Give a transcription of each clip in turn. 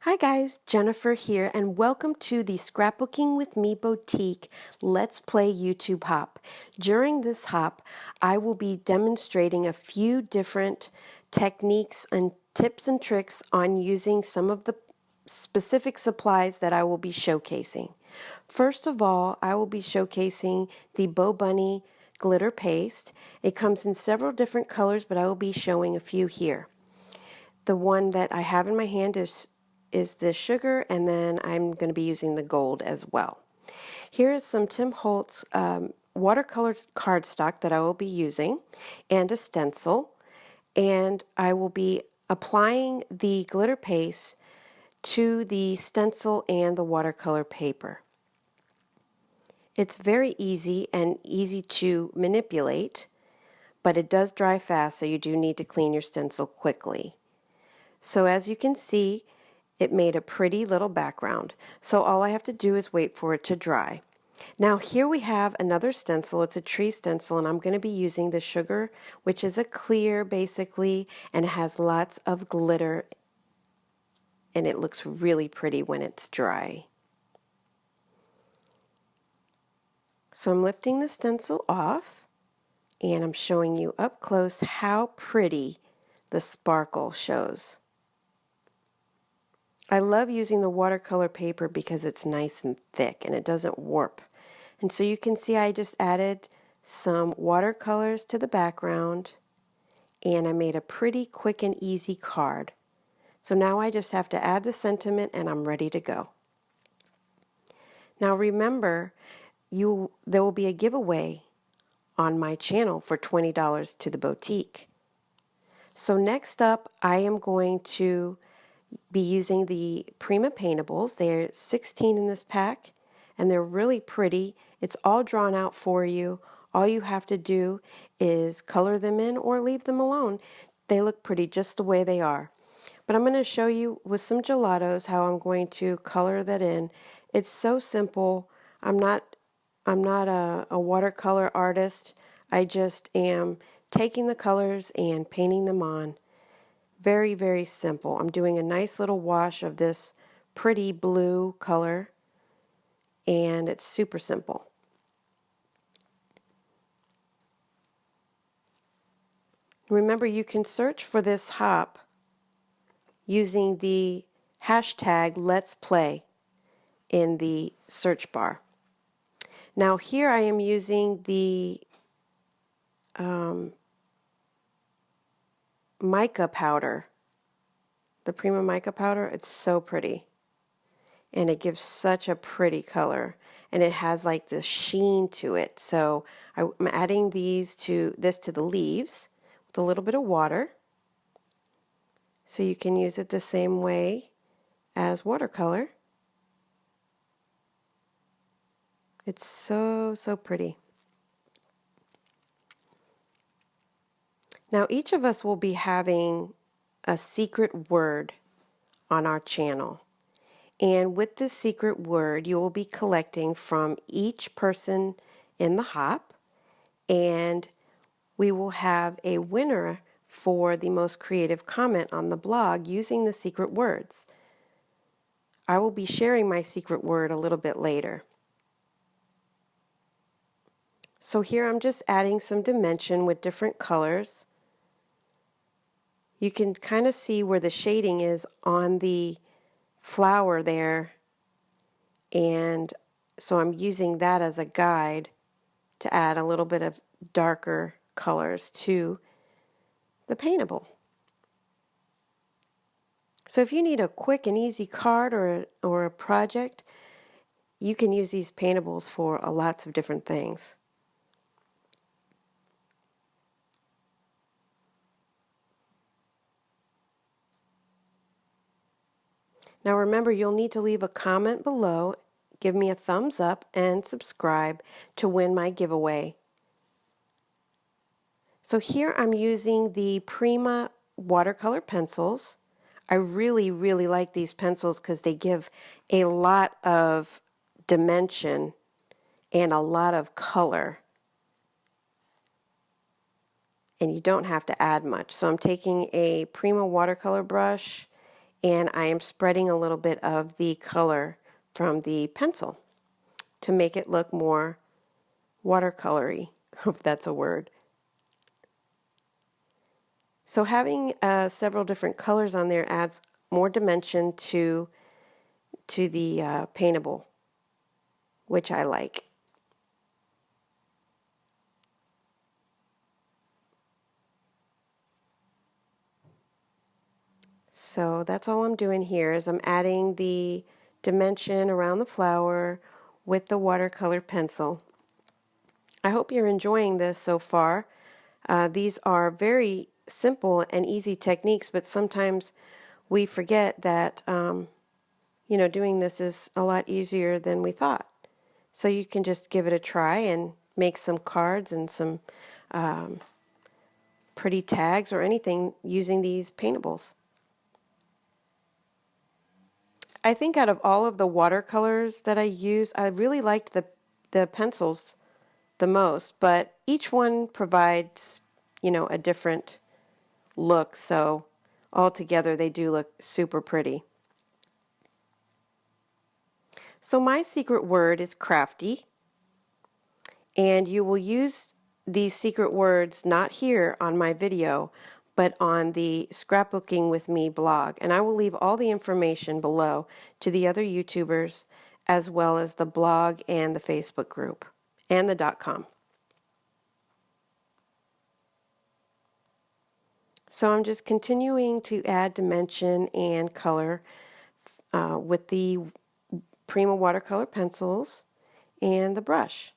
Hi guys, Jennifer here, and welcome to the Scrapbooking with Me Boutique Let's Play YouTube hop. During this hop, I will be demonstrating a few different techniques and tips and tricks on using some of the specific supplies that I will be showcasing. First of all, I will be showcasing the Bo Bunny glitter paste. It comes in several different colors, but I will be showing a few here. The one that I have in my hand is the sugar, and then I'm going to be using the gold as well. Here is some Tim Holtz watercolor cardstock that I will be using, and a stencil, and I will be applying the glitter paste to the stencil and the watercolor paper. It's very easy and easy to manipulate, but it does dry fast, so you do need to clean your stencil quickly. So as you can see, it made a pretty little background. So all I have to do is wait for it to dry. Now here we have another stencil. It's a tree stencil, and I'm going to be using the sugar, which is a clear basically, and it has lots of glitter, and it looks really pretty when it's dry. So I'm lifting the stencil off, and I'm showing you up close how pretty the sparkle shows. I love using the watercolor paper because it's nice and thick and it doesn't warp. And so you can see I just added some watercolors to the background, and I made a pretty quick and easy card. So now I just have to add the sentiment and I'm ready to go. Now remember, there will be a giveaway on my channel for $20 to the boutique. So next up, I am going to be using the Prima paintables. They're 16 in this pack, and they're really pretty. It's all drawn out for you. All you have to do is color them in or leave them alone. They look pretty just the way they are. But I'm going to show you with some gelatos how I'm going to color that in. It's so simple. I'm not a watercolor artist. I just am taking the colors and painting them on. Very, very simple. I'm doing a nice little wash of this pretty blue color, and it's super simple. Remember, you can search for this hop using the hashtag Let's Play in the search bar. Now here I am using the mica powder, the Prima mica powder. It's so pretty, and it gives such a pretty color, and it has like this sheen to it. So I'm adding this to the leaves with a little bit of water, so you can use it the same way as watercolor. It's so pretty. Now each of us will be having a secret word on our channel. And with this secret word, you will be collecting from each person in the hop, and we will have a winner for the most creative comment on the blog using the secret words. I will be sharing my secret word a little bit later. So here I'm just adding some dimension with different colors. You can kind of see where the shading is on the flower there, and so I'm using that as a guide to add a little bit of darker colors to the paintable. So if you need a quick and easy card or a project, you can use these paintables for lots of different things. Now remember, you'll need to leave a comment below, give me a thumbs up, and subscribe to win my giveaway. So here I'm using the Prima watercolor pencils. I really like these pencils because they give a lot of dimension and a lot of color, and you don't have to add much. So I'm taking a Prima watercolor brush, and I am spreading a little bit of the color from the pencil to make it look more watercolory, if that's a word. So having several different colors on there adds more dimension to the paintable, which I like. So that's all I'm doing here is I'm adding the dimension around the flower with the watercolor pencil. I hope you're enjoying this so far. These are very simple and easy techniques, but sometimes we forget that doing this is a lot easier than we thought. So you can just give it a try and make some cards and some pretty tags or anything using these paintables. I think out of all of the watercolors that I use, I really liked the pencils the most, but each one provides, a different look, so altogether they do look super pretty. So my secret word is crafty, and you will use these secret words not here on my video, but on the Scrapbooking with Me blog, and I will leave all the information below to the other YouTubers, as well as the blog and the Facebook group and the .com. So I'm just continuing to add dimension and color with the Prima watercolor pencils and the brush.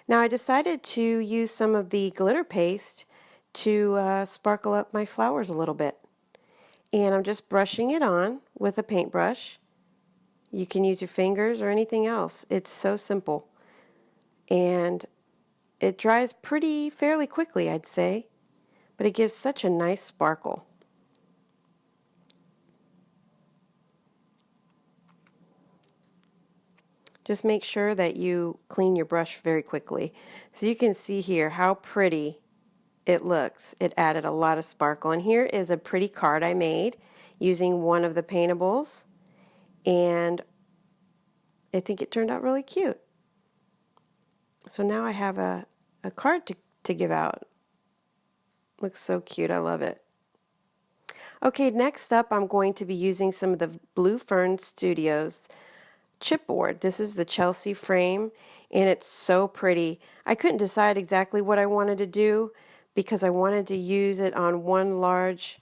Now I decided to use some of the glitter paste to sparkle up my flowers a little bit. And I'm just brushing it on with a paintbrush. You can use your fingers or anything else. It's so simple. And it dries fairly quickly, I'd say, but it gives such a nice sparkle. Just make sure that you clean your brush very quickly. So you can see here how pretty it looks. It added a lot of sparkle. And here is a pretty card I made using one of the paintables. And I think it turned out really cute. So now I have a card to give out. Looks so cute. I love it. Okay, next up I'm going to be using some of the Blue Fern Studios chipboard. This is the Chelsea frame, and it's so pretty. I couldn't decide exactly what I wanted to do because I wanted to use it on one large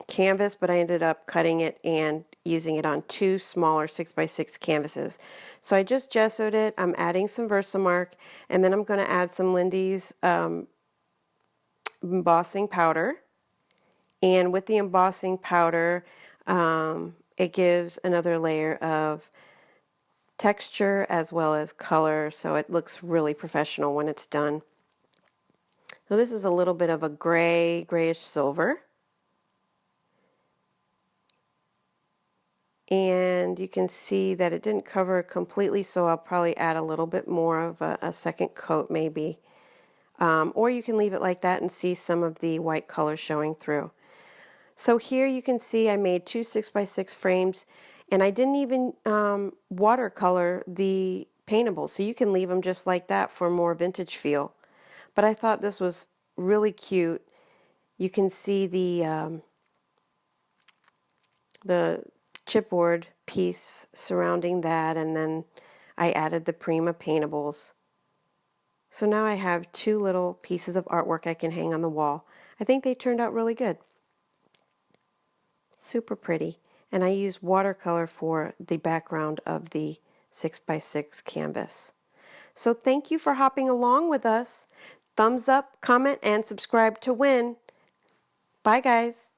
canvas, but I ended up cutting it and using it on two smaller 6x6 canvases. So I just gessoed it. I'm adding some Versamark, and then I'm going to add some Lindy's embossing powder. And with the embossing powder, it gives another layer of texture as well as color, so it looks really professional when it's done. So this is a little bit of a grayish silver. And you can see that it didn't cover completely, so I'll probably add a little bit more of a second coat maybe. Or you can leave it like that and see some of the white color showing through. So here you can see I made two 6x6 frames, and I didn't even watercolor the paintables, so you can leave them just like that for a more vintage feel. But I thought this was really cute. You can see the chipboard piece surrounding that, and then I added the Prima paintables. So now I have two little pieces of artwork I can hang on the wall. I think they turned out really good. Super pretty. And I used watercolor for the background of the 6x6 canvas. So thank you for hopping along with us. Thumbs up, comment, and subscribe to win. Bye guys.